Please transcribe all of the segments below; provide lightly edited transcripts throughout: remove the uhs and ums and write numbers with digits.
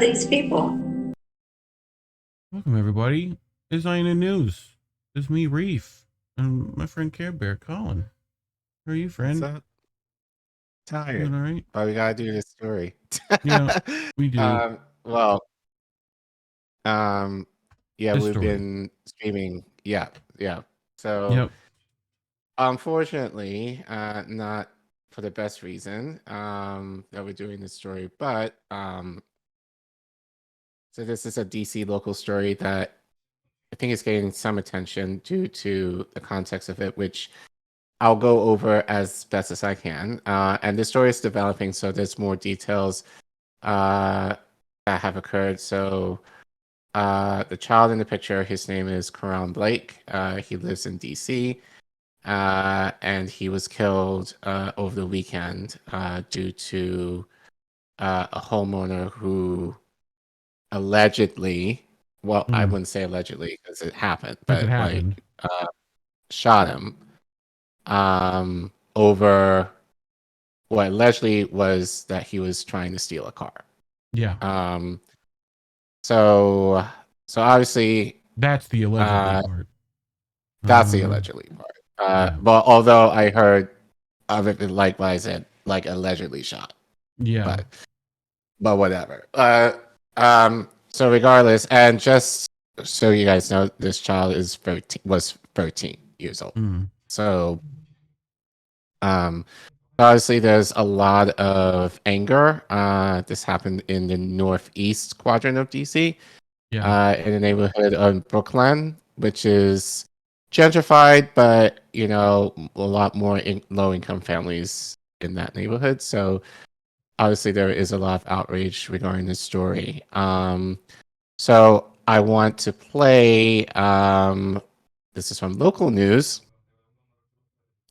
these people. Welcome, everybody. It's in the news. It's me, Reef, and my friend Care Bear, Collin. How are you, friend? What's up? Tired. Doing all right? But we gotta do this story. Yeah, we do. Well, yeah, This we've story. been streaming. Yeah. So, Yep. unfortunately, not for the best reason that we're doing this story, but so this is a DC local story that I think is getting some attention due to the context of it, which I'll go over as best as I can. And the story is developing, so there's more details that have occurred. So the child in the picture, his name is Karon Blake. He lives in DC, and he was killed over the weekend due to a homeowner who allegedly, well, I wouldn't say allegedly because it happened, but like shot him over what allegedly was that he was trying to steal a car. Yeah. So obviously that's the allegedly part. That's the allegedly part. But although I heard of it like what I said, like allegedly shot. Yeah. But whatever. So regardless, and just so you guys know, this child was 13 years old. So obviously there's a lot of anger. This happened in the northeast quadrant of DC. In the neighborhood of Brookland, which is gentrified, but you know, a lot more low-income families in that neighborhood. So obviously there is a lot of outrage regarding this story. So I want to play, this is from local news,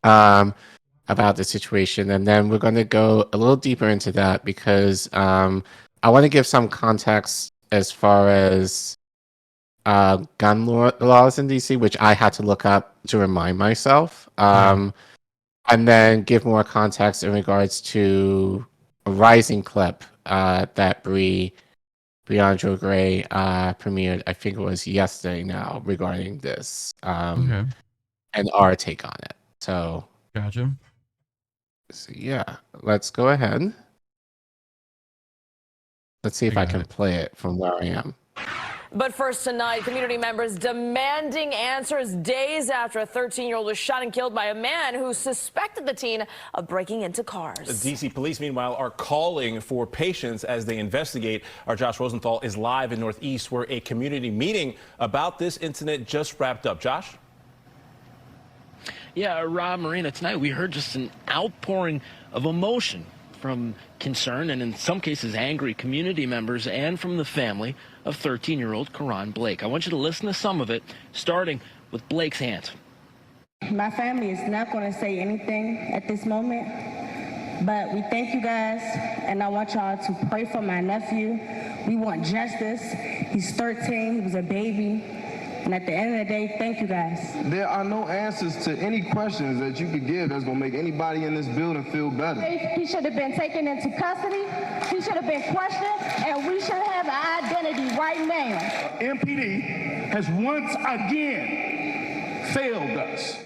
about the situation, and then we're going to go a little deeper into that because I want to give some context as far as gun laws in DC, which I had to look up to remind myself, and then give more context in regards to a rising clip that Briandra Gray premiered, I think it was yesterday now, regarding this, and our take on it. So, gotcha. So yeah, let's go ahead. Let's see if I can play it from where I am. But first tonight, community members demanding answers days after a 13-year-old was shot and killed by a man who suspected the teen of breaking into cars. The DC police, meanwhile, are calling for patience as they investigate. Our Josh Rosenthal is live in Northeast, where a community meeting about this incident just wrapped up. Josh? Yeah, Rob, Marina, tonight we heard just an outpouring of emotion from concerned and in some cases angry community members and from the family of 13-year-old Karon Blake. I want you to listen to some of it, starting with Blake's aunt. My family is not going to say anything at this moment, but we thank you guys, and I want y'all to pray for my nephew. We want justice. He's 13. He was a baby. And at the end of the day, thank you guys. There are no answers to any questions that you could give that's going to make anybody in this building feel better. He should have been taken into custody. He should have been questioned, and we should have an identity right now. MPD has once again failed us.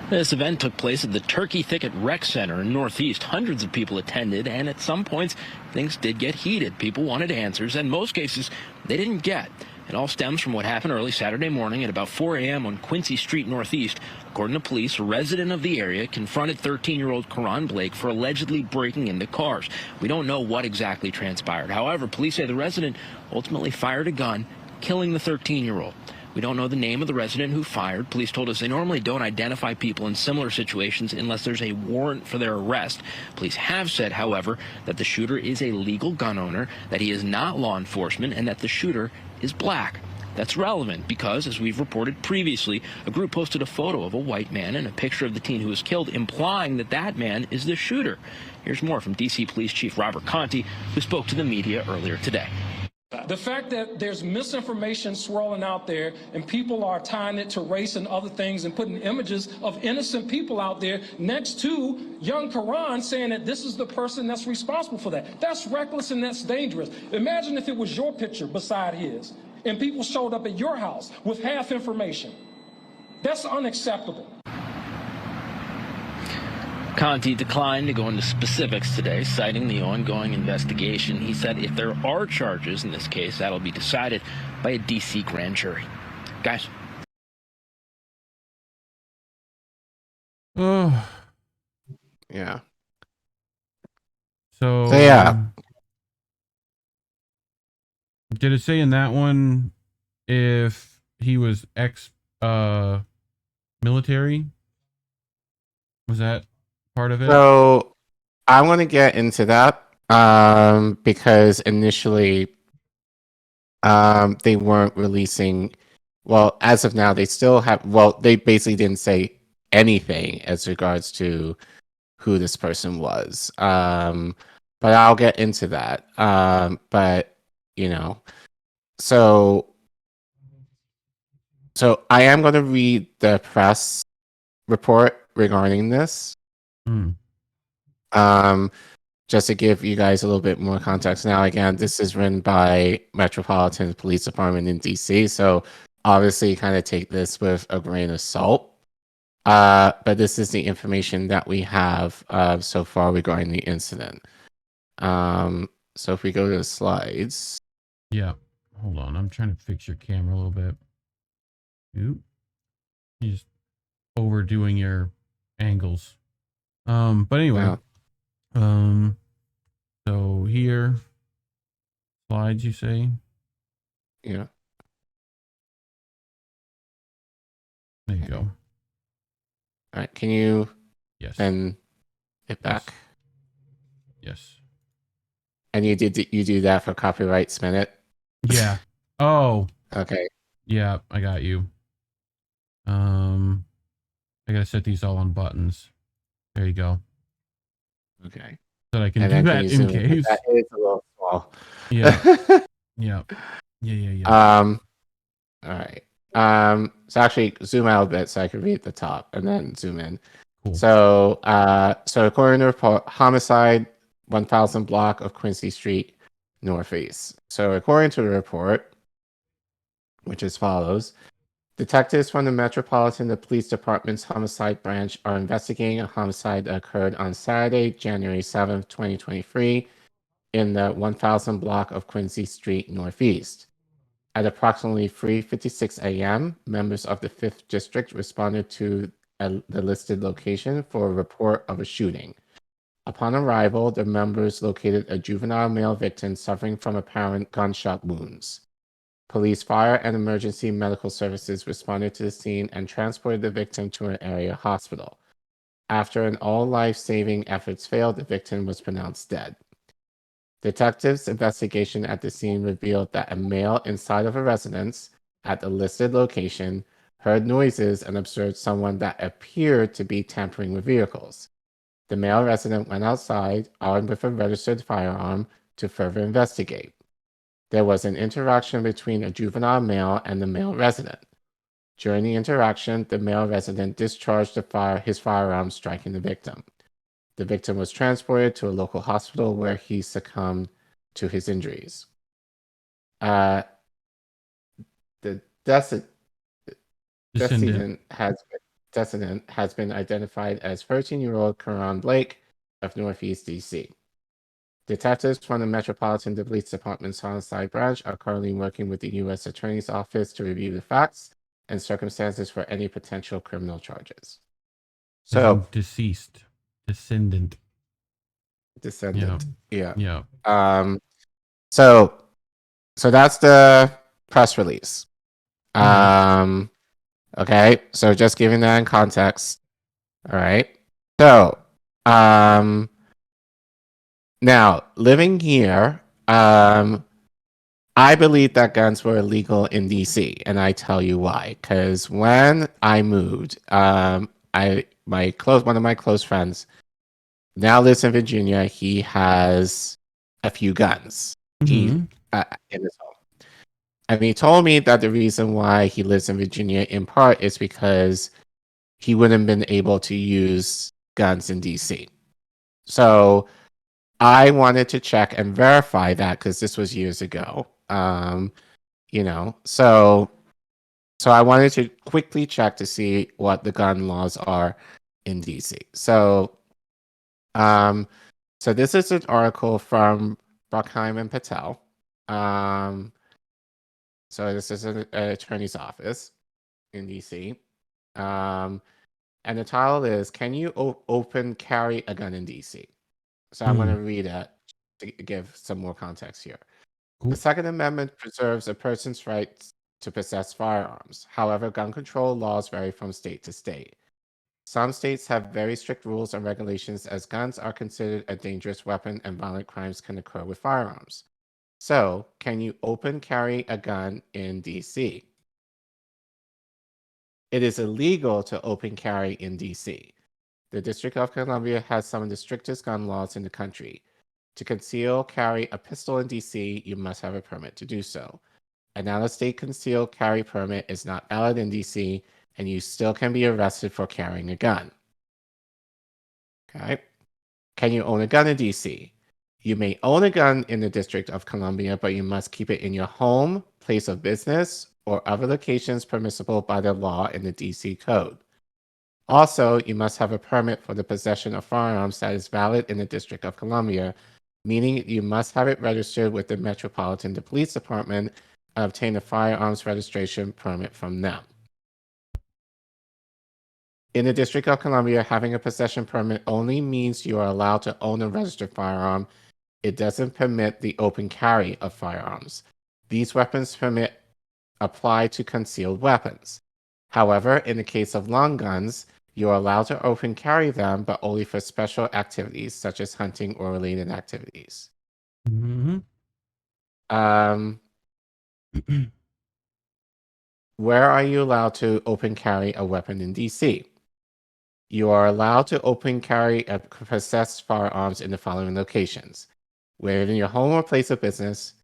This event took place at the Turkey Thicket Rec Center in Northeast. Hundreds of people attended, and at some points, things did get heated. People wanted answers, and in most cases, they didn't get. It all stems from what happened early Saturday morning at about 4 a.m. on Quincy Street Northeast. According to police, a resident of the area confronted 13-year-old Karon Blake for allegedly breaking into cars. We don't know what exactly transpired. However, police say the resident ultimately fired a gun, killing the 13-year-old. We don't know the name of the resident who fired. Police told us they normally don't identify people in similar situations unless there's a warrant for their arrest. Police have said, however, that the shooter is a legal gun owner, that he is not law enforcement, and that the shooter is black. That's relevant because, as we've reported previously, a group posted a photo of a white man and a picture of the teen who was killed, implying that that man is the shooter. Here's more from D.C. Police Chief Robert Conti, who spoke to the media earlier today. The fact that there's misinformation swirling out there and people are tying it to race and other things and putting images of innocent people out there next to young Karon saying that this is the person that's responsible for that. That's reckless and that's dangerous. Imagine if it was your picture beside his and people showed up at your house with half information. That's unacceptable. Conti declined to go into specifics today, citing the ongoing investigation. He said if there are charges in this case, that'll be decided by a D.C. grand jury. Guys. Oh. Yeah. So yeah. Did it say in that one if he was military? Was that part of it? So I want to get into that because initially they weren't releasing. Well, as of now, they still have. Well, they basically didn't say anything as regards to who this person was. But I'll get into that. But you know, so I am going to read the press report regarding this. Just to give you guys a little bit more context. Now, again, this is written by Metropolitan Police Department in DC, so obviously kind of take this with a grain of salt. But this is the information that we have so far regarding the incident. So if we go to the slides. Yeah. Hold on. I'm trying to fix your camera a little bit. Oop. You're just overdoing your angles. But anyway. So here, slides, you say? Yeah. There you go. All right. Can you send it back? Yes. And you do that for Copyrights Minute? Yeah. Oh. Okay. Yeah, I got you. I gotta set these all on buttons. There you go. Okay. So I can do that in case. That is a little small. Yeah. Yeah. All right. So actually zoom out a bit so I can read the top and then zoom in. Cool. So according to report, homicide 1000 block of Quincy Street, Northeast. So according to the report, which is follows, detectives from the Metropolitan Police Department's Homicide Branch are investigating a homicide that occurred on Saturday, January 7th, 2023, in the 1000 block of Quincy Street, Northeast. At approximately 3:56 a.m., members of the 5th District responded to the listed location for a report of a shooting. Upon arrival, the members located a juvenile male victim suffering from apparent gunshot wounds. Police, fire, and emergency medical services responded to the scene and transported the victim to an area hospital. After an all life-saving efforts failed, the victim was pronounced dead. Detectives' investigation at the scene revealed that a male inside of a residence at the listed location heard noises and observed someone that appeared to be tampering with vehicles. The male resident went outside, armed with a registered firearm, to further investigate. There was an interaction between a juvenile male and the male resident. During the interaction, the male resident discharged his firearm, striking the victim. The victim was transported to a local hospital where he succumbed to his injuries. The decedent has been identified as 13-year-old Karon Blake of Northeast DC. Detectives from the Metropolitan Police Department's Homicide Branch are currently working with the U.S. Attorney's Office to review the facts and circumstances for any potential criminal charges. So, Descendant. Yeah. So that's the press release. Okay. So just giving that in context. All right. So, now living here, I believe that guns were illegal in DC, and I tell you why. Because when I moved, one of my close friends now lives in Virginia. He has a few guns. in his home. And he told me that the reason why he lives in Virginia in part is because he wouldn't have been able to use guns in DC. So I wanted to check and verify that because this was years ago. So I wanted to quickly check to see what the gun laws are in DC. So this is an article from Brockheim and Patel. So this is an attorney's office in DC. And the title is, "Can you open carry a gun in DC?" So I'm going to read it to give some more context here. Cool. The Second Amendment preserves a person's right to possess firearms. However, gun control laws vary from state to state. Some states have very strict rules and regulations as guns are considered a dangerous weapon and violent crimes can occur with firearms. So, can you open carry a gun in DC? It is illegal to open carry in DC. The District of Columbia has some of the strictest gun laws in the country. To conceal carry a pistol in DC, you must have a permit to do so. An out-of-state concealed carry permit is not valid in DC, and you still can be arrested for carrying a gun. Okay. Can you own a gun in DC? You may own a gun in the District of Columbia, but you must keep it in your home, place of business, or other locations permissible by the law in the DC Code. Also, you must have a permit for the possession of firearms that is valid in the District of Columbia, meaning you must have it registered with the Metropolitan Police Department and obtain a firearms registration permit from them. In the District of Columbia, having a possession permit only means you are allowed to own a registered firearm. It doesn't permit the open carry of firearms. These weapons permit apply to concealed weapons. However, in the case of long guns, you are allowed to open carry them, but only for special activities such as hunting or related activities. Where are you allowed to open carry a weapon in DC? You are allowed to open carry and possess firearms in the following locations: within your home or place of business,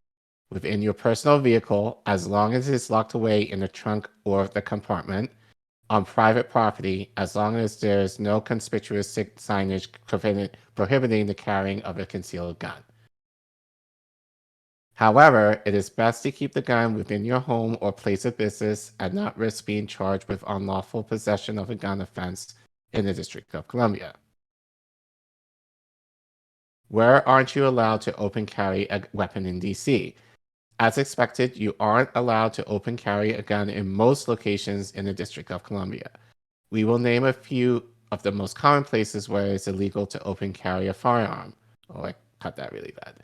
within your personal vehicle, as long as it is locked away in the trunk or the compartment, on private property, as long as there is no conspicuous signage prohibiting the carrying of a concealed gun. However, it is best to keep the gun within your home or place of business and not risk being charged with unlawful possession of a gun offense in the District of Columbia. Where aren't you allowed to open carry a weapon in DC? As expected, you aren't allowed to open carry a gun in most locations in the District of Columbia. We will name a few of the most common places where it's illegal to open carry a firearm. Oh, I cut that really bad.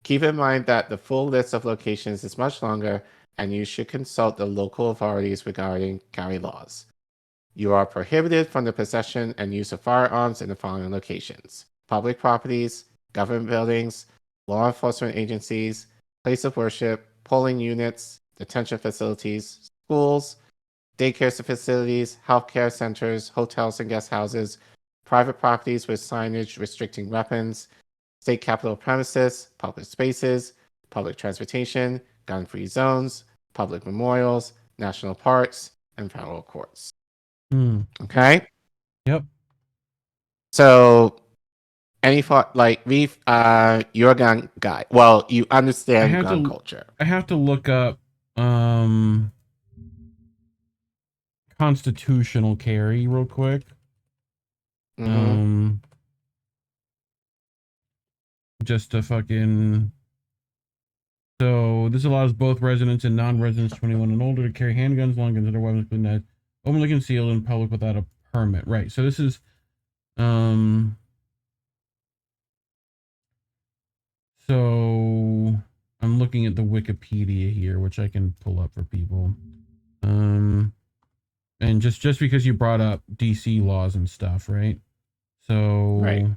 Keep in mind that the full list of locations is much longer, and you should consult the local authorities regarding carry laws. You are prohibited from the possession and use of firearms in the following locations: public properties, government buildings, law enforcement agencies, place of worship, polling units, detention facilities, schools, daycare facilities, healthcare centers, hotels and guest houses, private properties with signage restricting weapons, state capitol premises, public spaces, public transportation, gun-free zones, public memorials, national parks, and federal courts. Okay? Yep. So, any thought, like, Reef, you're a gun guy. Well, you understand gun culture. I have to look up constitutional carry real quick. Just to fucking... So, this allows both residents and non-residents 21 and older to carry handguns, long guns, and other weapons, including knives, openly concealed in public without a permit. Right. So this is so I'm looking at the Wikipedia here, which I can pull up for people. And just because you brought up DC laws and stuff, right? So right.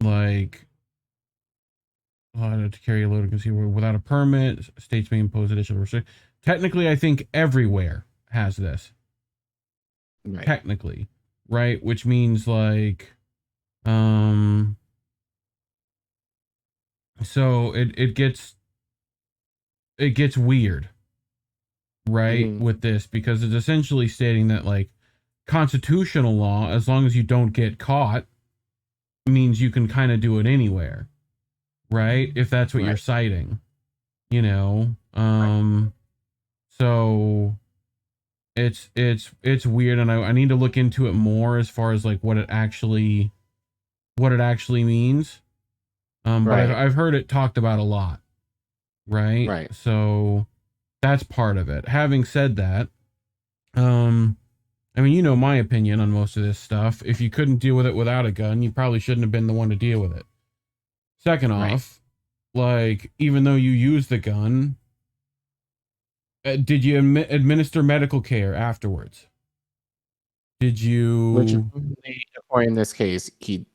Like allowed to carry a load of concealed without a permit, states may impose additional restrictions. Technically, I think everywhere has this. Right. Technically, right? Which means like So it gets weird, right, with this, because it's essentially stating that like constitutional law, as long as you don't get caught, means you can kind of do it anywhere, right? If that's what you're citing, you know. So it's weird, and I need to look into it more as far as like what it actually means. But I've heard it talked about a lot, right? So that's part of it. Having said that, I mean, you know my opinion on most of this stuff. If you couldn't deal with it without a gun, you probably shouldn't have been the one to deal with it. Second off, like, even though you used the gun, did you administer medical care afterwards? Did you? Which, or in this case,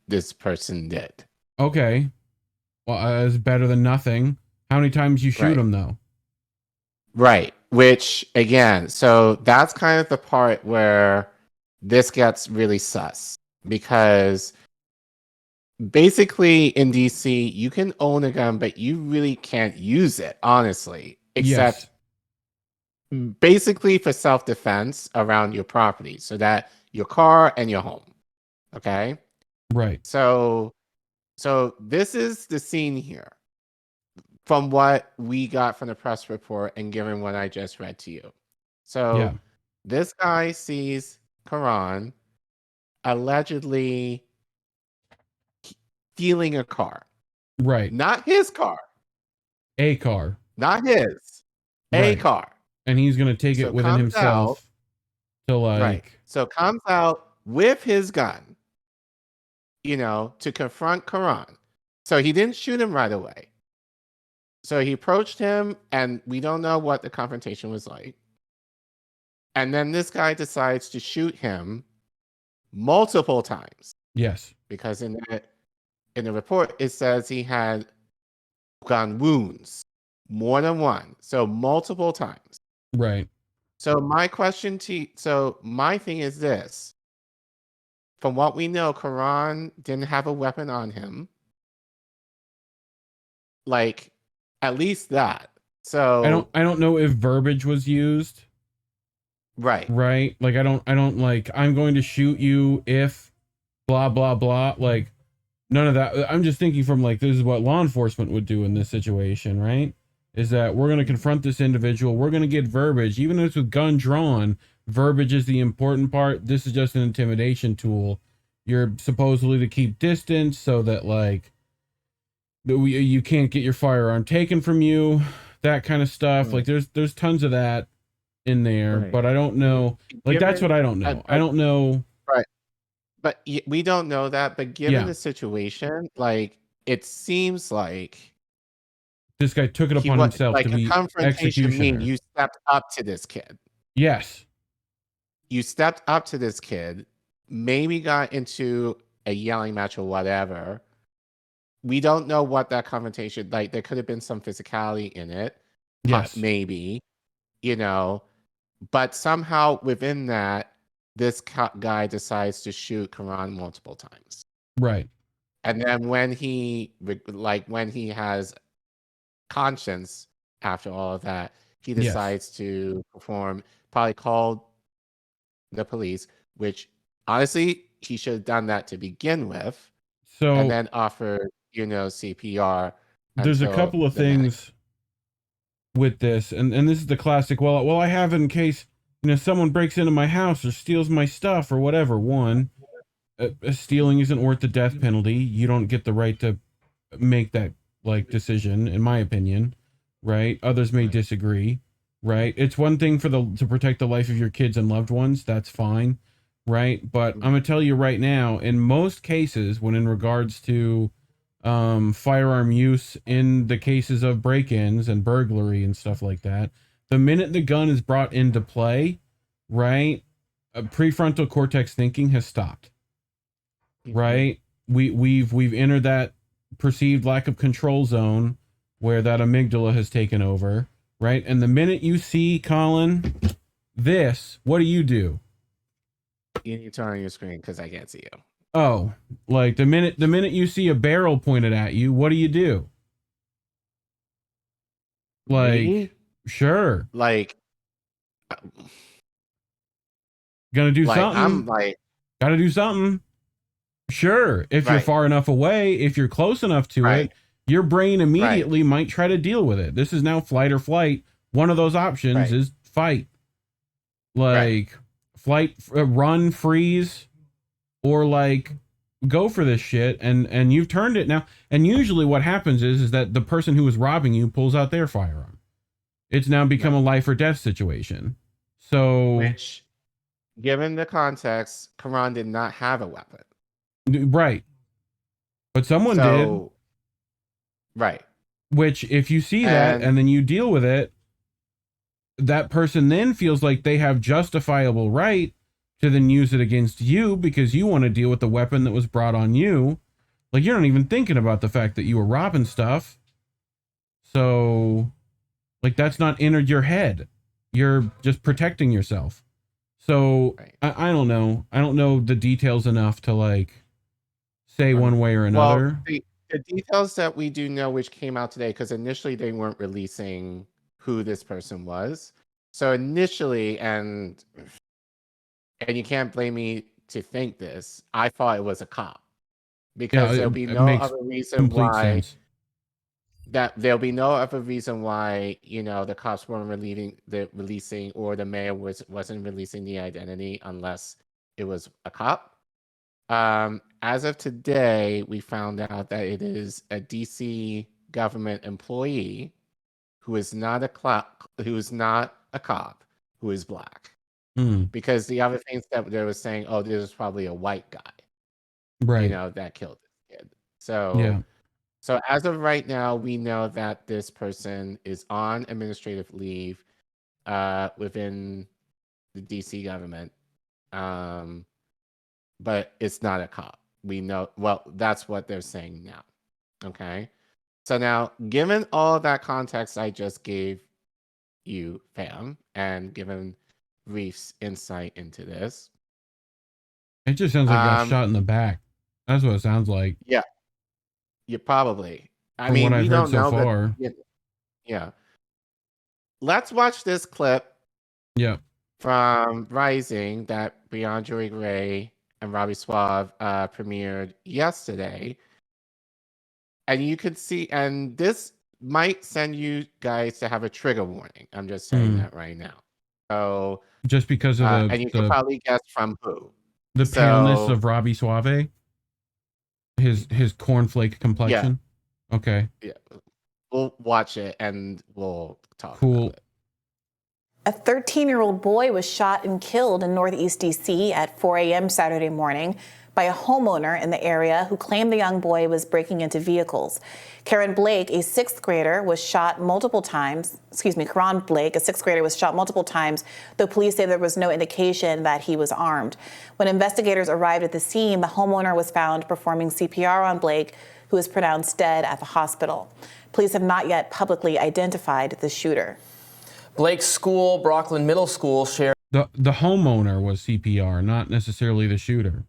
this person did. Okay. Well, it's better than nothing. How many times you shoot him, though? Right. Which, again, so that's kind of the part where this gets really sus. Because basically in DC, you can own a gun, but you really can't use it, honestly. Except basically for self-defense around your property. So that your car and your home. Okay? Right. So this is the scene here. From what we got from the press report and given what I just read to you. So this guy sees Karon allegedly stealing a car. Right. Not his car. A car. Not his. A car. And he's going to take it within himself to like... Right. So comes out with his gun, you know, to confront Karon. So he didn't shoot him right away. So he approached him, and we don't know what the confrontation was like. And then this guy decides to shoot him multiple times. Yes. Because in the report, it says he had gun wounds. More than one. So multiple times. Right. So my question my thing is this. From what we know, Karon didn't have a weapon on him. Like... At least that. So I don't know if verbiage was used. Right. Like I don't like, I'm going to shoot you if blah blah blah. Like none of that. I'm just thinking from like, this is what law enforcement would do in this situation, right? Is that we're going to confront this individual, we're going to get verbiage, even if it's with gun drawn. Verbiage is the important part. This is just an intimidation tool. You're supposedly to keep distance so that like you can't get your firearm taken from you, that kind of stuff. Like there's tons of that in there, but I don't know. Like that's what I don't know. I don't know. Right. But we don't know that. But given the situation, like it seems like this guy took it upon himself to be executioner. You stepped up to this kid. Yes. You stepped up to this kid. Maybe got into a yelling match or whatever. We don't know what that confrontation, like there could have been some physicality in it. Yes. Maybe, you know, but somehow within that, this guy decides to shoot Karon multiple times. Right. And then when he has conscience after all of that, he decides to probably call the police, which honestly, he should have done that to begin with. So, and then offered, CPR. There's a couple of things with this, and this is the classic, well, I have it in case, someone breaks into my house or steals my stuff or whatever. One, stealing isn't worth the death penalty. You don't get the right to make that, decision, in my opinion, right? Others may disagree, right? It's one thing to protect the life of your kids and loved ones. That's fine, right? But I'm going to tell you right now, in most cases, when in regards to firearm use in the cases of break-ins and burglary and stuff like that, the minute the gun is brought into play, right, prefrontal cortex thinking has stopped, right? We've entered that perceived lack of control zone where that amygdala has taken over, right? And the minute you see, Collin, this, what do? You need to turn on your screen because I can't see you. Oh, like the minute you see a barrel pointed at you, what do? Like, Me? sure. Like, Gonna do like something. I'm like, Gotta do something. Sure. If you're Right. far enough away, if you're close enough to Right. it, your brain right, immediately might try to deal with it. This is now flight or flight. One of those options right, is fight. right, Like, flight, run, freeze, or like go for this shit. And you've turned it now. And usually what happens is that the person who is robbing you pulls out their firearm. It's now become right. a life or death situation. So, Which, given the context, Karan did not have a weapon. right. But someone did. So, right. Which, if you see that And and then you deal with it, that person then feels like they have justifiable right to then use it against you because you want to deal with the weapon that was brought on you. Like, you're not even thinking about the fact that you were robbing stuff. So, like, that's not entered your head. You're just protecting yourself. So, right. I don't know. I don't know the details enough to, like, say one way or Well, another. the details that we do know, which came out today, because initially they weren't releasing who this person was. So initially, and you can't blame me to think this, I thought it was a cop because there'll be it no makes other reason complete why sense. there'll be no other reason why the cops weren't releasing or the mayor wasn't releasing the identity unless it was a cop. As of today, we found out that it is a DC government employee who is not a cop, who is black. Mm, Because the other things that they were saying, oh, this is probably a white guy, right. that killed this kid. Yeah. So as of right now, we know that this person is on administrative leave within the DC government. But it's not a cop. We know, well, that's what they're saying now. Okay. So now, given all that context I just gave you, fam, and given Reef's insight into this. It just sounds like I got shot in the back. That's what it sounds like. Yeah. You probably. I From mean, what I've we heard don't so know far. that. Yeah. Let's watch this clip Yeah. from Rising that Beyonce Gray and Robbie Suave premiered yesterday. And you could see, and this might send you guys to have a trigger warning. I'm just saying that right now. So just because of and you can probably guess from who. The paleness of Robbie Suave? His cornflake complexion? Yeah. Okay. Yeah. We'll watch it and we'll talk Cool. about it. A 13-year-old boy was shot and killed in Northeast D.C. at 4 a.m. Saturday morning by a homeowner in the area who claimed the young boy was breaking into vehicles. Karon Blake, a sixth grader, was shot multiple times. Karon Blake, a sixth grader, was shot multiple times, though police say there was no indication that he was armed. When investigators arrived at the scene, the homeowner was found performing CPR on Blake, who was pronounced dead at the hospital. Police have not yet publicly identified the shooter. Blake's school, Brockland Middle School, shared. The homeowner was CPR, not necessarily the shooter.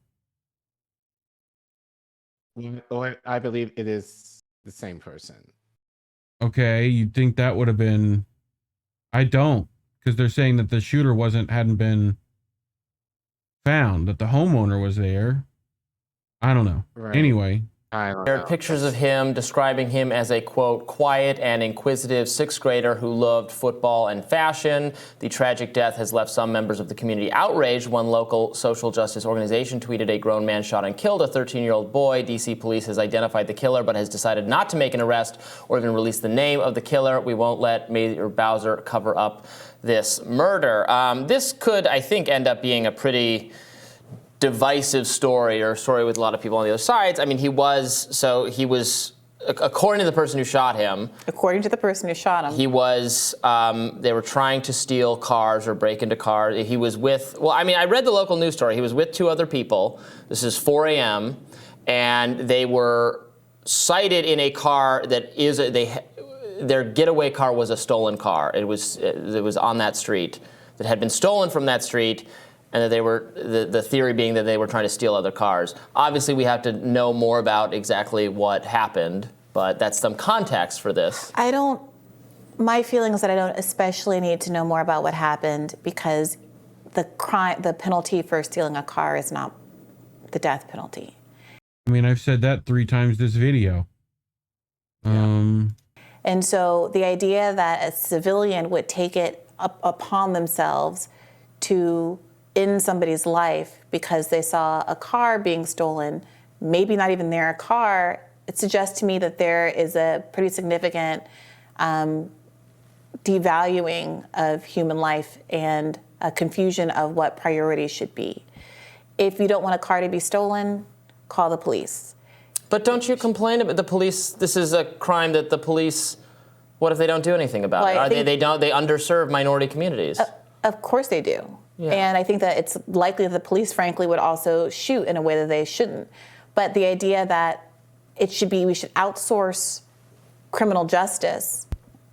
Or I believe it is the same person. Okay, you'd think that would have been. I don't, because they're saying that the shooter hadn't been found, that the homeowner was there. I don't know. Right. Anyway. There are pictures of him describing him as a, quote, quiet and inquisitive sixth grader who loved football and fashion. The tragic death has left some members of the community outraged. One local social justice organization tweeted a grown man shot and killed a 13-year-old boy. D.C. police has identified the killer but has decided not to make an arrest or even release the name of the killer. We won't let Mayor Bowser cover up this murder. This could, I think, end up being a pretty divisive story, or a story with a lot of people on the other sides. I mean, he was, according to the person who shot him. According to the person who shot him. He was, they were trying to steal cars or break into cars. He was with, I read the local news story. He was with two other people. This is 4 a.m. And they were cited in a car that their getaway car was a stolen car. It was on that street that had been stolen from that street. And that they were, the theory being that they were trying to steal other cars. Obviously, we have to know more about exactly what happened, but that's some context for this. I don't My feeling is that I don't especially need to know more about what happened because the penalty for stealing a car is not the death penalty. I mean, I've said that 3 times this video. And so the idea that a civilian would take it upon themselves to end somebody's life because they saw a car being stolen, maybe not even their car, it suggests to me that there is a pretty significant devaluing of human life and a confusion of what priorities should be. If you don't want a car to be stolen, call the police. But don't you complain about the police? This is a crime that the police, what if they don't do anything about it? They underserve minority communities. Of course they do. Yeah. And I think that it's likely that the police, frankly, would also shoot in a way that they shouldn't. But the idea that we should outsource criminal justice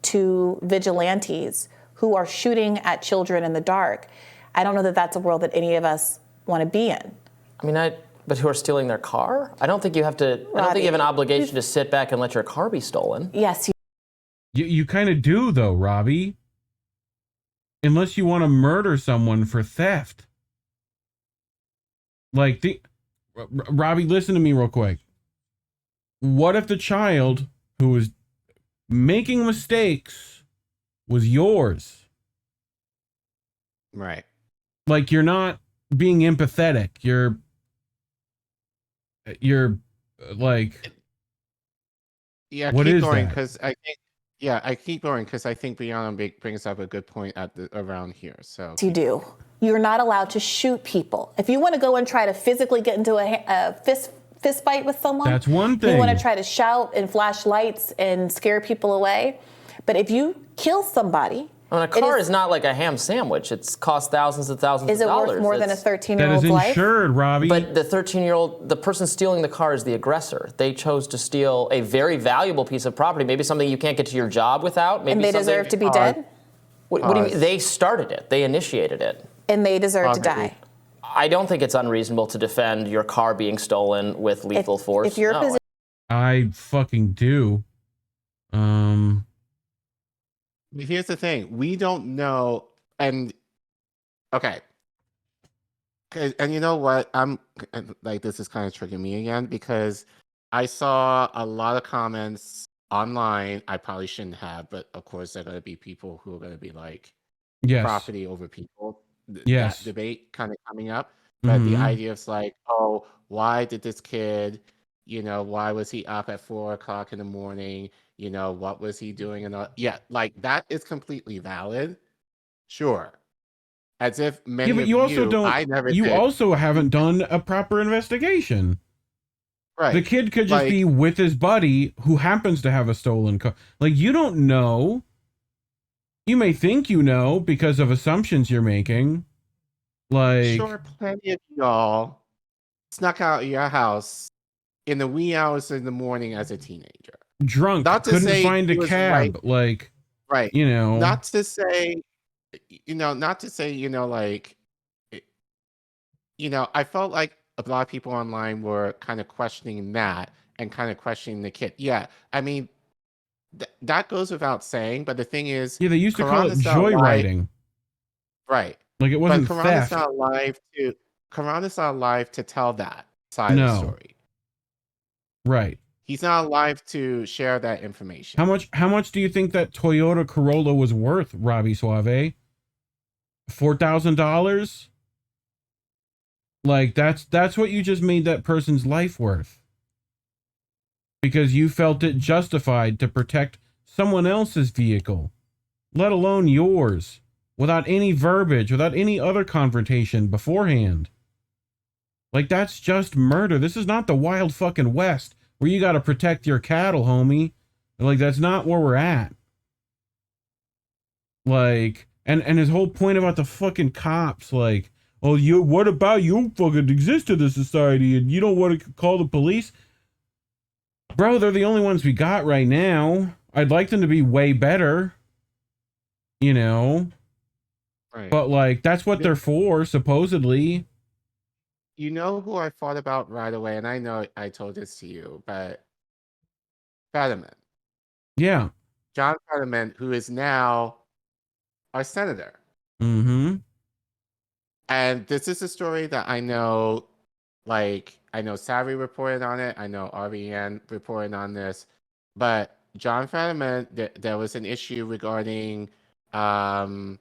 to vigilantes who are shooting at children in the dark, I don't know that that's a world that any of us want to be in. I mean, but who are stealing their car? I don't think you have to. Robbie, I don't think you have an obligation to sit back and let your car be stolen. Yes. You kind of do, though, Robbie. Unless you want to murder someone for theft. Like, Robbie, listen to me real quick. What if the child who was making mistakes was yours? Right. Like, you're not being empathetic. You're like, yeah. What Keep is going that? because I think. Yeah, I keep going because I think Brianna brings up a good point around here. So You do. You're not allowed to shoot people. If you want to go and try to physically get into a fist fight with someone, that's one thing. You want to try to shout and flash lights and scare people away. But if you kill somebody, I mean, a car is not like a ham sandwich. It's cost thousands and thousands of dollars. Is it worth more than a 13-year-old's life? That is life? insured, Robbie. But the 13-year-old, the person stealing the car is the aggressor. They chose to steal a very valuable piece of property, maybe something you can't get to your job without. Maybe And they deserve to be dead? What do you mean? They started it. They initiated it. And they deserve to die. I don't think it's unreasonable to defend your car being stolen with lethal force. If you're I fucking do. Here's the thing: we don't know, and okay, and you know what? I'm like, this is kind of triggering me again because I saw a lot of comments online. I probably shouldn't have, but of course, there are going to be people who are going to be like, yes, property over people. Yes, that debate kind of coming up, but the idea is like, oh, why did this kid? Why was he up at 4 o'clock in the morning? What was he doing? And yeah, like that is completely valid. Sure. As if many yeah, but you also don't. I never you did. also haven't done a proper investigation. Right. The kid could just be with his buddy who happens to have a stolen car. Like, you don't know. You may think you know because of assumptions you're making. Like, sure, plenty of y'all snuck out of your house in the wee hours in the morning as a teenager. Drunk, Not to couldn't say find a he was cab. right. Like, right. Not to say, like, I felt like a lot of people online were kind of questioning that and kind of questioning the kid. Yeah, I mean, that goes without saying, but the thing is, yeah, they used to call it joyriding. Right. Like, it wasn't but theft. Karon is not alive to tell that side of the story. Right. He's not alive to share that information. How much do you think that Toyota Corolla was worth, Robbie Suave? $4,000? Like, that's what you just made that person's life worth. Because you felt it justified to protect someone else's vehicle, let alone yours, without any verbiage, without any other confrontation beforehand. Like, that's just murder. This is not the wild fucking West where you got to protect your cattle, homie. Like, that's not where we're at. Like, and his whole point about the fucking cops, like, oh, what about you fucking exist in this society and you don't want to call the police? Bro, they're the only ones we got right now. I'd like them to be way better. Right. But, like, that's what they're for, supposedly. You know who I thought about right away, and I know I told this to you, but Fetterman. Yeah. John Fetterman, who is now our senator. Mm-hmm. And this is a story that I know, like, I know Savvy reported on it. I know RBN reported on this. But John Fetterman, there was an issue regarding, I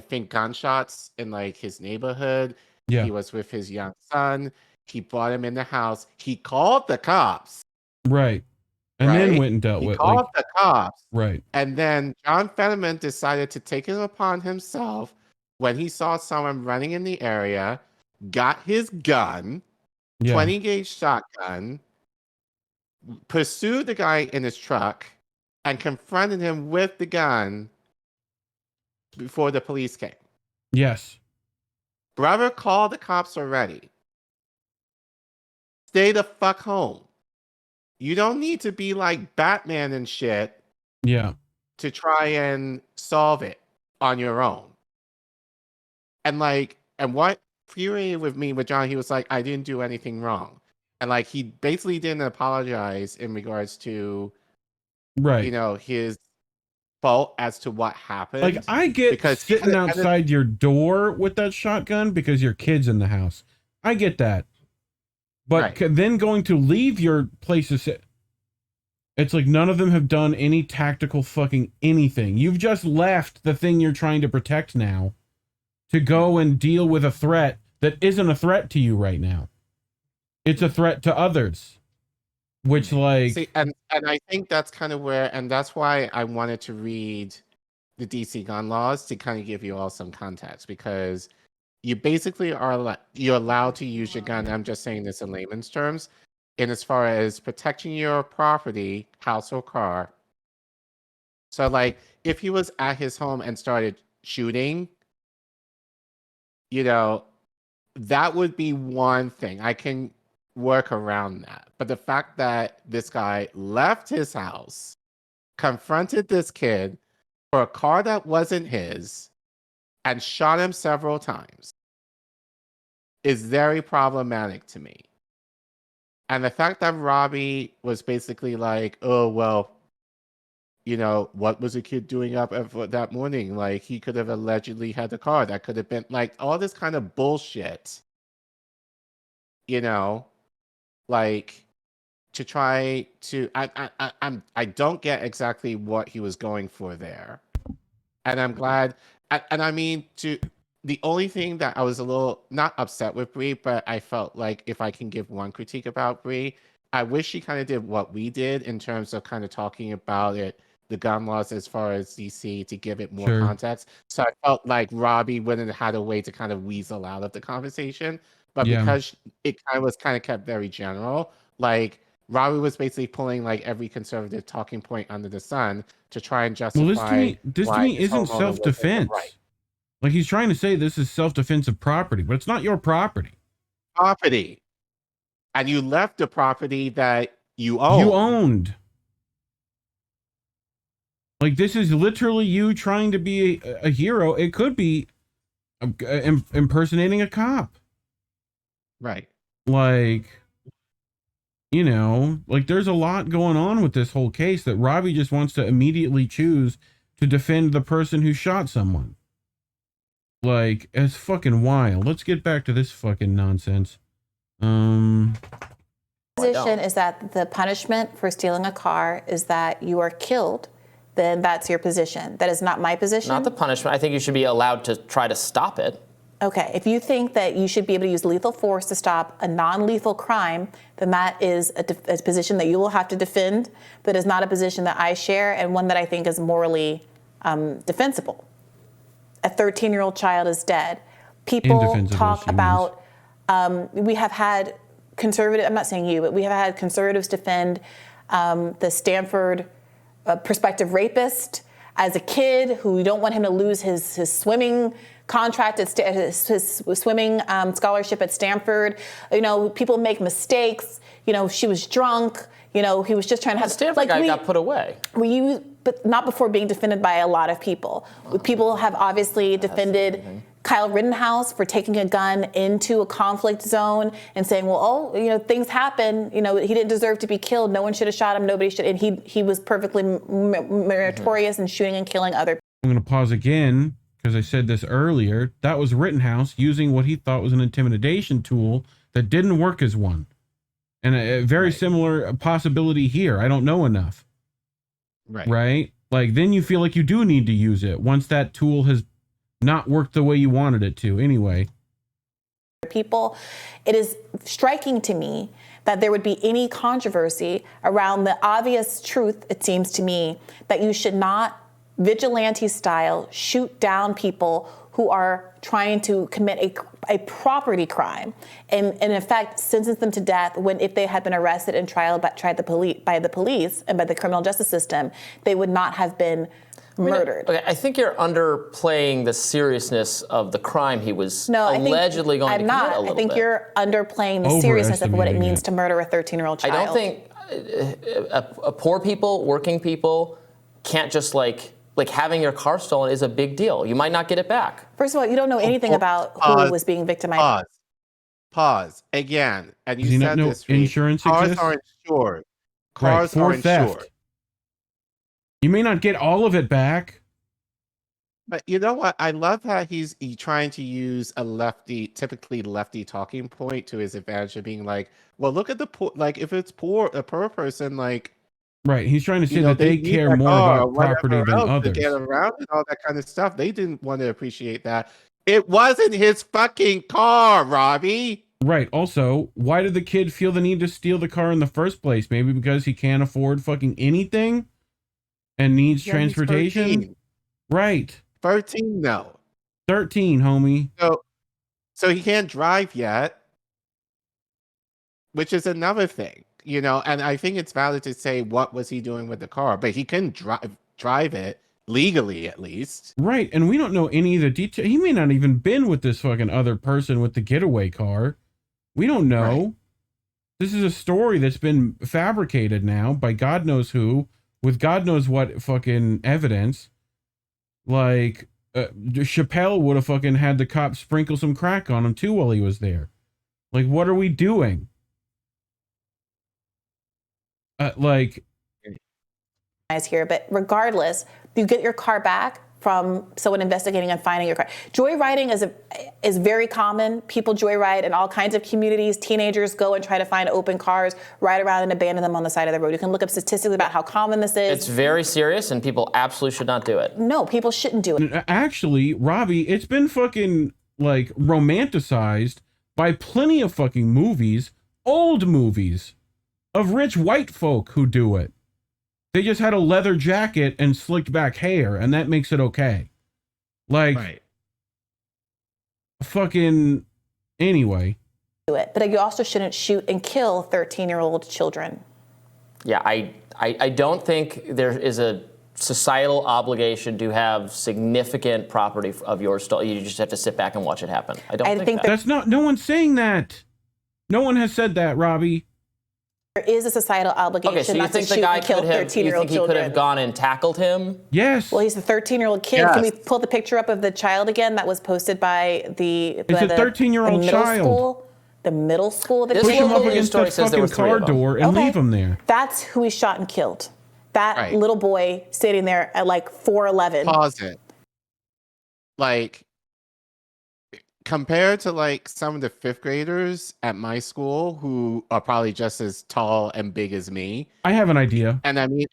think, gunshots in, like, his neighborhood. Yeah. He was with his young son. He brought him in the house. He called the cops. Right. And then went and dealt He with called the cops. Right. And then John Fetterman decided to take it upon himself when he saw someone running in the area, got his gun, 20 gauge shotgun, pursued the guy in his truck, and confronted him with the gun before the police came. Yes. Brother called the cops already. Stay the fuck home. You don't need to be like Batman and shit. Yeah. To try and solve it on your own. And like, and what infuriated with me with John, he was like, I didn't do anything wrong. And like, he basically didn't apologize in regards to, right, you know, his fault as to what happened. Like, I get because sitting outside your door with that shotgun because your kid's in the house. I get that. But then going to leave your place to sit. It's like none of them have done any tactical fucking anything. You've just left the thing you're trying to protect now to go and deal with a threat that isn't a threat to you right now. It's a threat to others. Which, like... See, and I think that's kind of where... And that's why I wanted to read the DC gun laws to kind of give you all some context. Because you basically are... You're allowed to use your gun. I'm just saying this in layman's terms. In as far as protecting your property, house or car. So, like, if he was at his home and started shooting, you know, that would be one thing. I can work around that. But the fact that this guy left his house, confronted this kid for a car that wasn't his, and shot him several times is very problematic to me. And the fact that Robbie was basically like, oh, well, you know, what was the kid doing up that morning? Like, he could have allegedly had the car. That could have been, like, all this kind of bullshit. You know, like, to try to... I don't get exactly what he was going for there. And I'm glad... And I mean, the only thing that I was a little not upset with Bree, but I felt like if I can give one critique about Bree, I wish she kind of did what we did in terms of kind of talking about it, the gun laws as far as DC, to give it more context. So I felt like Robbie wouldn't have had a way to kind of weasel out of the conversation. But because it kind of was kind of kept very general, like Robbie was basically pulling like every conservative talking point under the sun to try and justify. Well, this to me isn't self-defense. Like, he's trying to say this is self-defense of property, but it's not your property. Property. And you left the property that you owned. You owned. Like, this is literally you trying to be a hero. It could be impersonating a cop. Right. Like, you know, like, there's a lot going on with this whole case that Robbie just wants to immediately choose to defend the person who shot someone. Like, it's fucking wild. Let's get back to this fucking nonsense. Position is that the punishment for stealing a car is that you are killed. Then that's your position. That is not my position. Not the punishment. I think you should be allowed to try to stop it. Okay, if you think that you should be able to use lethal force to stop a non-lethal crime, then that is a position that you will have to defend, but is not a position that I share and one that I think is morally defensible. A 13-year-old child is dead. People talk about, we have had conservative, I'm not saying you, but we have had conservatives defend the Stanford prospective rapist as a kid who we don't want him to lose his swimming contract, his swimming scholarship at Stanford. You know, people make mistakes. You know, she was drunk. You know, he was just trying to have... The Stanford guy got put away. But not before being defended by a lot of people. People have obviously defended Kyle Rittenhouse for taking a gun into a conflict zone and saying, well, things happen. He didn't deserve to be killed. No one should have shot him. Nobody should. And he was perfectly meritorious in shooting and killing other people. I'm going to pause again because I said this earlier. That was Rittenhouse using what he thought was an intimidation tool that didn't work as one. And a very similar possibility here. I don't know enough. Right? Like, then you feel like you do need to use it once that tool has not worked the way you wanted it to. Anyway. People, it is striking to me that there would be any controversy around the obvious truth, it seems to me, that you should not vigilante style shoot down people who are trying to commit a property crime and in effect sentence them to death if they had been arrested and tried by the police and by the criminal justice system, they would not have been murdered. I think you're underplaying the seriousness of the crime he was allegedly going to commit a little bit. I think you're underpaying the seriousness of what it means to murder a 13-year-old child. I don't think poor people, working people can't just like having your car stolen is a big deal. You might not get it back. First of all, you don't know anything about who was being victimized. Pause. Again, and you said this. Insurance cars exists? aren't insured. Cars are insured. You may not get all of it back. But you know what? I love how he's trying to use a typically lefty talking point to his advantage of being like, well, look at the poor, like if it's a poor person, like. Right. He's trying to say that they care more about property than others. To get around and all that kind of stuff. They didn't want to appreciate that. It wasn't his fucking car, Robbie. Right. Also, why did the kid feel the need to steal the car in the first place? Maybe because he can't afford fucking anything and needs transportation? 13. Right. 13, no. 13, homie. So he can't drive yet, which is another thing. And I think it's valid to say what was he doing with the car, but he couldn't drive it legally, at least. Right, and we don't know any of the details. He may not even been with this fucking other person with the getaway car. We don't know. Right. This is a story that's been fabricated now by God knows who, with God knows what fucking evidence. Like, Chappelle would have fucking had the cops sprinkle some crack on him too while he was there. Like, what are we doing? Here, but regardless, you get your car back from someone investigating and finding your car. Joyriding is very common. People joyride in all kinds of communities. Teenagers go and try to find open cars, ride around and abandon them on the side of the road. You can look up statistics about how common this is. It's very serious, and people absolutely should not do it. No, people shouldn't do it. Actually, Robbie, it's been fucking romanticized by plenty of fucking movies, old movies, of rich white folk who do it. They just had a leather jacket and slicked back hair, and that makes it okay. Fucking anyway. Do it, but you also shouldn't shoot and kill 13-year-old children. Yeah, I don't think there is a societal obligation to have significant property of yours stolen. You just have to sit back and watch it happen. I don't think that. That's not. No one's saying that. No one has said that, Robbie. There is a societal obligation not to shoot and kill 13-year-old children. You think he could have gone and tackled him? Yes. Well, he's a 13-year-old kid. Yes. Can we pull the picture up of the child again that was posted by the... It's a 13-year-old child. The middle school? Push him up against that fucking car door and leave him there. That's who he shot and killed. That little boy sitting there at 4'11". Pause it. Compared to some of the fifth graders at my school who are probably just as tall and big as me. I have an idea. And I mean,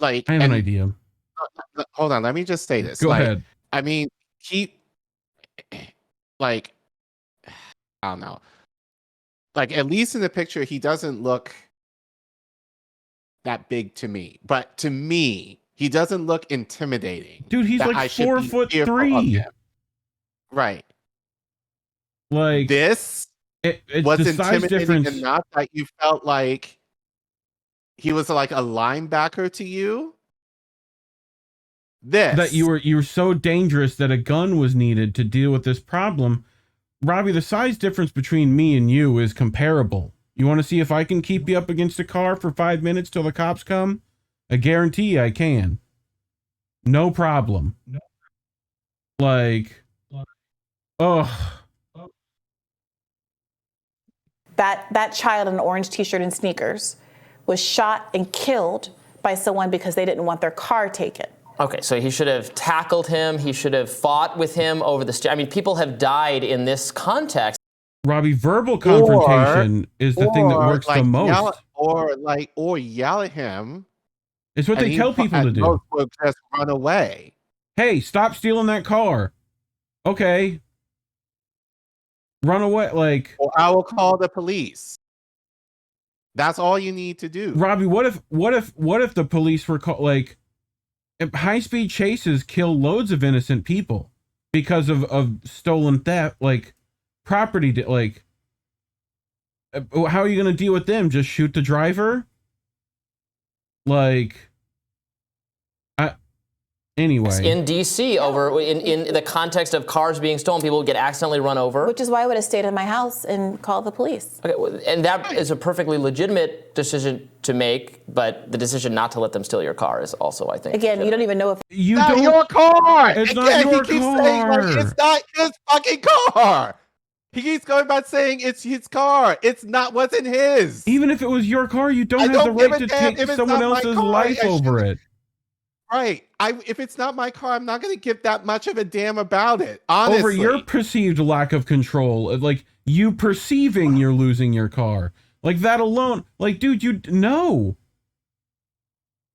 I have an idea. Hold on, let me just say this. Go ahead. I mean, he, I don't know. At least in the picture, he doesn't look that big to me. But to me, he doesn't look intimidating. Dude, he's 4'3". Right. It's was the size intimidating difference enough that you felt like he was a linebacker to you. That you were so dangerous that a gun was needed to deal with this problem. Robbie, the size difference between me and you is comparable. You want to see if I can keep you up against a car for 5 minutes till the cops come? I guarantee I can. No problem. Oh, That child in an orange t-shirt and sneakers was shot and killed by someone because they didn't want their car taken. Okay, so he should have tackled him. He should have fought with him over the I mean, people have died in this context. Robbie, verbal confrontation is the thing that works the most. Or yell at him. It's what they tell people to do. Or just run away. Hey, stop stealing that car. Okay. Run away, like. Or I will call the police. That's all you need to do. Robbie, what if the police were like, high-speed chases kill loads of innocent people because of stolen theft, like property, like, how are you going to deal with them? Just shoot the driver? Like, anyway. In D.C., over in the context of cars being stolen, people get accidentally run over. Which is why I would have stayed in my house and called the police. Okay, and that is a perfectly legitimate decision to make, but the decision not to let them steal your car is also, I think. Again, you don't even know if you not don't. Your car. It's not your car. Saying, like, it's not his fucking car. He keeps going about saying it's his car. It's not. Wasn't his. Even if it was your car, you don't have the right to take someone else's life over it. Right. If it's not my car, I'm not going to give that much of a damn about it. Honestly. Over your perceived lack of control, like you perceiving you're losing your car, like that alone. Like, dude, you know.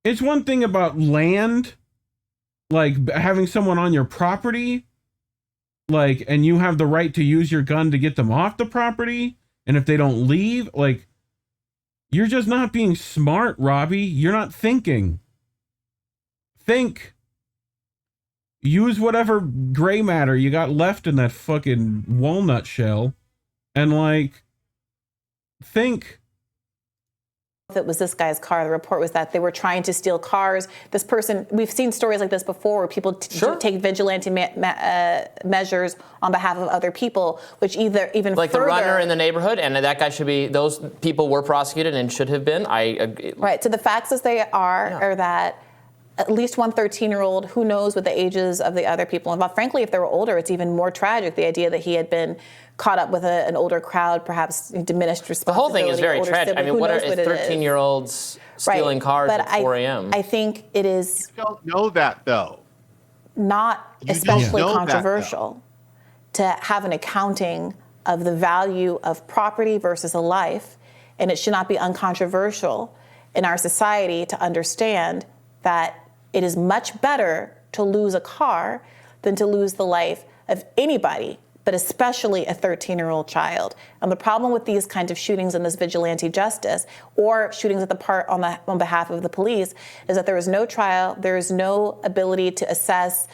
It's one thing about land, like having someone on your property, like, and you have the right to use your gun to get them off the property. And if they don't leave, like, you're just not being smart, Robbie. You're not thinking. Think. Use whatever gray matter you got left in that fucking walnut shell and, like, think. if it was this guy's car. The report was that they were trying to steal cars. This person, we've seen stories like this before where people take vigilante measures on behalf of other people, which even like further, the runner in the neighborhood, and that guy should be, those people were prosecuted and should have been. I agree. Right. So the facts as they are that at least one 13-year-old, who knows what the ages of the other people involved. Frankly, if they were older, it's even more tragic. The idea that he had been caught up with an older crowd, perhaps diminished responsibility. The whole thing is very tragic. Sibling, I mean, what are 13-year-olds stealing cars at 4 a.m.? I think it is. You don't know that, though. Not especially controversial to have an accounting of the value of property versus a life, and it should not be uncontroversial in our society to understand that it is much better to lose a car than to lose the life of anybody, but especially a 13-year-old child. And the problem with these kinds of shootings and this vigilante justice, or shootings on behalf of the police, is that there is no trial, there is no ability to assess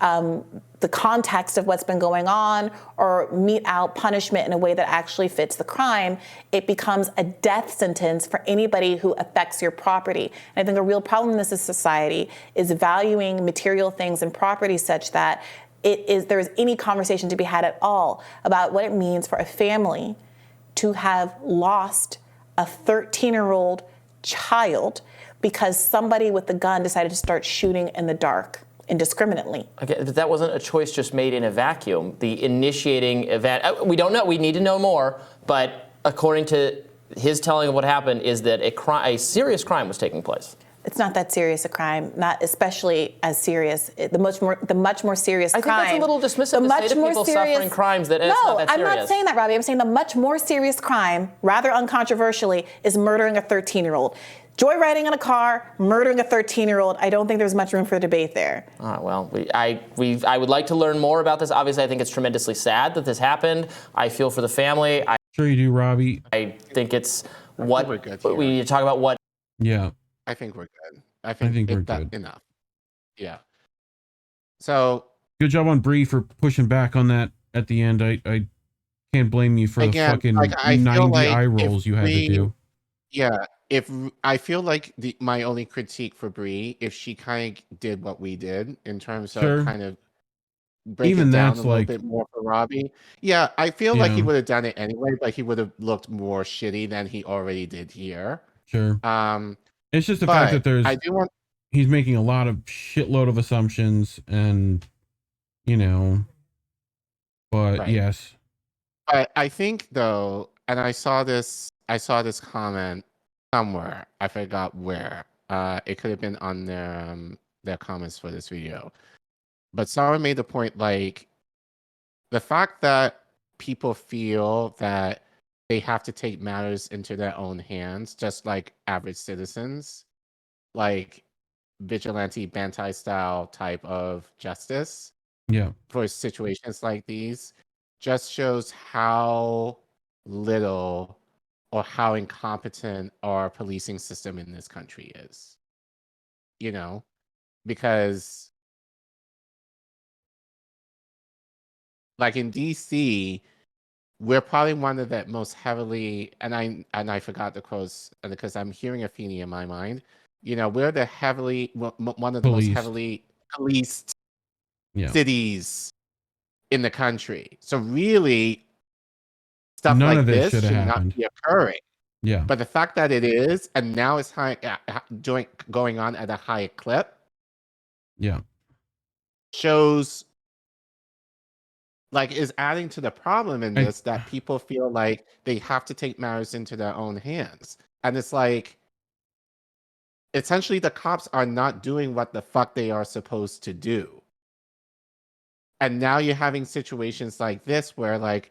the context of what's been going on or mete out punishment in a way that actually fits the crime. It becomes a death sentence for anybody who affects your property. And I think a real problem in this society is valuing material things and property such that there is any conversation to be had at all about what it means for a family to have lost a 13-year-old child because somebody with a gun decided to start shooting in the dark indiscriminately. Okay, but that wasn't a choice just made in a vacuum. The initiating event, we don't know, we need to know more, but according to his telling of what happened is that a serious crime was taking place. It's not that serious a crime, not especially as serious. The much more serious crime. I think that's a little dismissive to say to people suffering crimes that it's not that serious. No, I'm not saying that, Robbie. I'm saying the much more serious crime, rather uncontroversially, is murdering a 13-year-old. Joyriding in a car, murdering a 13-year-old. I don't think there's much room for debate there. All right, well, I would like to learn more about this. Obviously, I think it's tremendously sad that this happened. I feel for the family. Sure you do, Robbie. I think it's what we need to talk about. What? Yeah. I think we're good. I think we're good. Enough. Yeah. So good job on Bree for pushing back on that at the end. I can't blame you for the fucking 90 eye rolls you had to do. Yeah. If I feel like my only critique for Bree, if she kind of did what we did in terms of kind of break it down a little bit more for Robbie. Yeah, I feel like he would have done it anyway, but he would have looked more shitty than he already did here. Sure. It's just the fact that he's making a lot of shitload of assumptions, and But Right. yes. I think though, and I saw this comment somewhere. I forgot where. It could have been on their comments for this video. But someone made the point like the fact that people feel that they have to take matters into their own hands, just like average citizens, like vigilante Bantai style type of justice Yeah. for situations like these, just shows how little or how incompetent our policing system in this country is. You know, because like in DC, we're probably one of the most heavily, and I forgot the quotes because I'm hearing a Feeney in my mind. You know, we're the heavily one of the most Policed. heavily policed Yeah. cities in the country. So really, stuff None like of this this should have should not happened. be occurring. Yeah. But the fact that it is, and now it's going on at a high clip, Yeah. shows like is adding to the problem in this that people feel like they have to take matters into their own hands. And it's like essentially the cops are not doing what the fuck they are supposed to do. And now you're having situations like this where like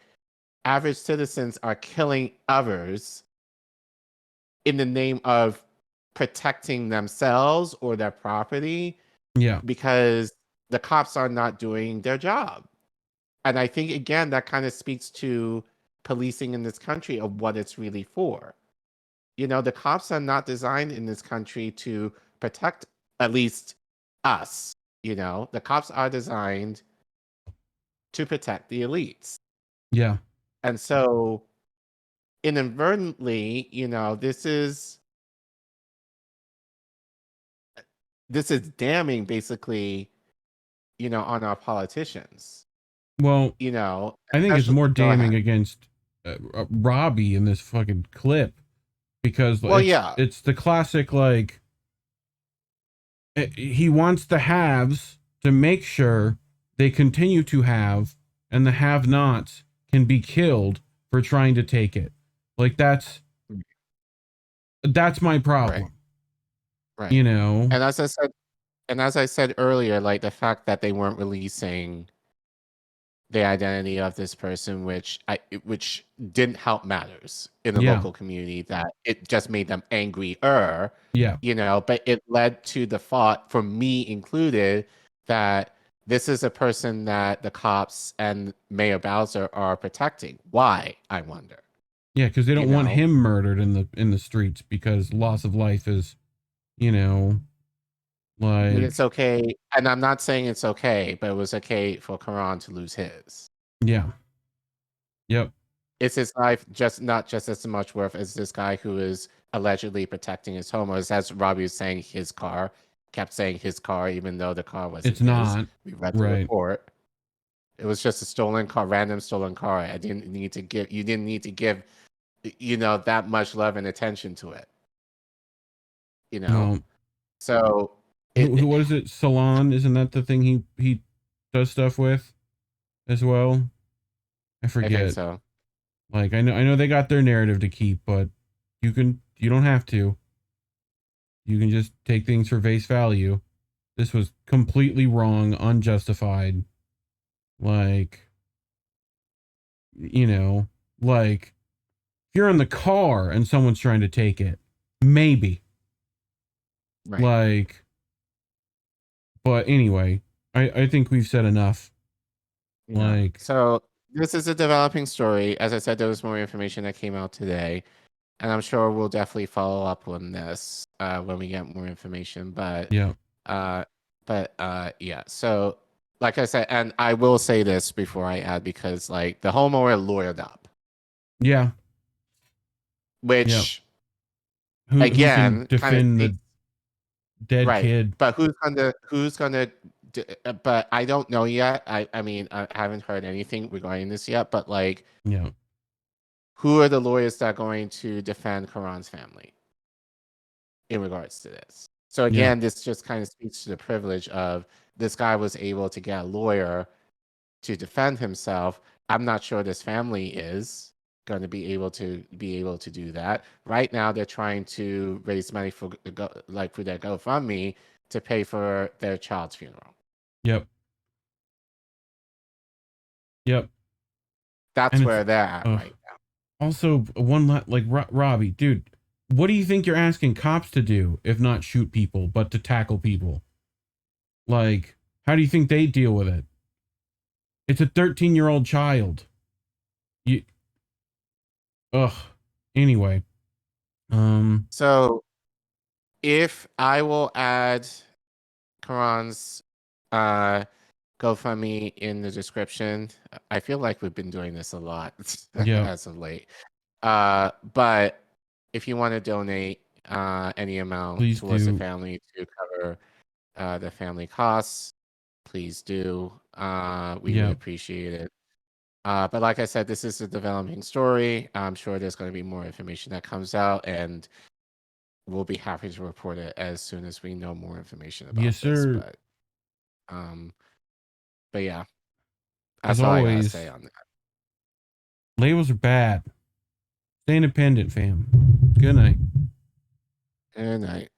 average citizens are killing others in the name of protecting themselves or their property. Yeah. Because the cops are not doing their job. And I think, again, that kind of speaks to policing in this country of what it's really for. You know, the cops are not designed in this country to protect at least us. You know, the cops are designed to protect the elites. Yeah. And so inadvertently, you know, this is damning basically, you know, on our politicians. Well, You know, I think it's more go ahead. damning against Robbie in this fucking clip because Well, yeah. it's the classic like he wants the haves to make sure they continue to have and the have-nots can be killed for trying to take it. Like that's my problem. Right. You know. And as I said earlier, like the fact that they weren't releasing the identity of this person, which didn't help matters in the local community, that it just made them angrier. Yeah. You know, but it led to the thought, for me included, that this is a person that the cops and Mayor Bowser are protecting. Why, I wonder? Yeah, because they don't want know? him murdered in the streets because loss of life is, you know, like It's okay, and I'm not saying it's okay, but it was okay for Karan to lose his. Yeah. Yep. Is his life not just as much worth as this guy who is allegedly protecting his home? Or as Robbie was saying, his car, kept saying his car, even though the car wasn't it's his. not. We read the report. It was just a stolen car, random stolen car. You didn't need to give, you know, that much love and attention to it. You know? So what is it? Salon? Isn't that the thing he does stuff with as well? I forget. I think so. Like I know they got their narrative to keep, but you don't have to. You can just take things for face value. This was completely wrong, unjustified. Like, you know, like if you're in the car and someone's trying to take it, maybe. Right. Like, but anyway, I think we've said enough. Yeah. Like, so this is a developing story. As I said, there was more information that came out today, and I'm sure we'll definitely follow up on this when we get more information. But yeah. Yeah. So, like I said, and I will say this before I add, because like the homeowner lawyered up. Yeah. Which, who again, can defend the dead kid? But who's gonna? But I don't know yet. I mean, I haven't heard anything regarding this yet. But like, yeah, who are the lawyers that are going to defend Karan's family in regards to this? So again, this just kind of speaks to the privilege of this guy was able to get a lawyer to defend himself. I'm not sure this family is going to be able to do that. Right now, they're trying to raise money for for their GoFundMe to pay for their child's funeral. Yep. That's And where they're at right now. Also, Robbie, dude, what do you think you're asking cops to do if not shoot people, but to tackle people? Like, how do you think they deal with it? It's a 13-year-old child. Anyway. So, if I will add Karon's GoFundMe in the description. I feel like we've been doing this a lot as of late. But if you want to donate any amount towards the family to cover the family costs, please do. We would appreciate it. But like I said, this is a developing story. I'm sure there's going to be more information that comes out, and we'll be happy to report it as soon as we know more information about yes, this. sir. But yeah, as that's all always, I gotta say on that. Labels are bad. Stay independent, fam. Good night. Good night.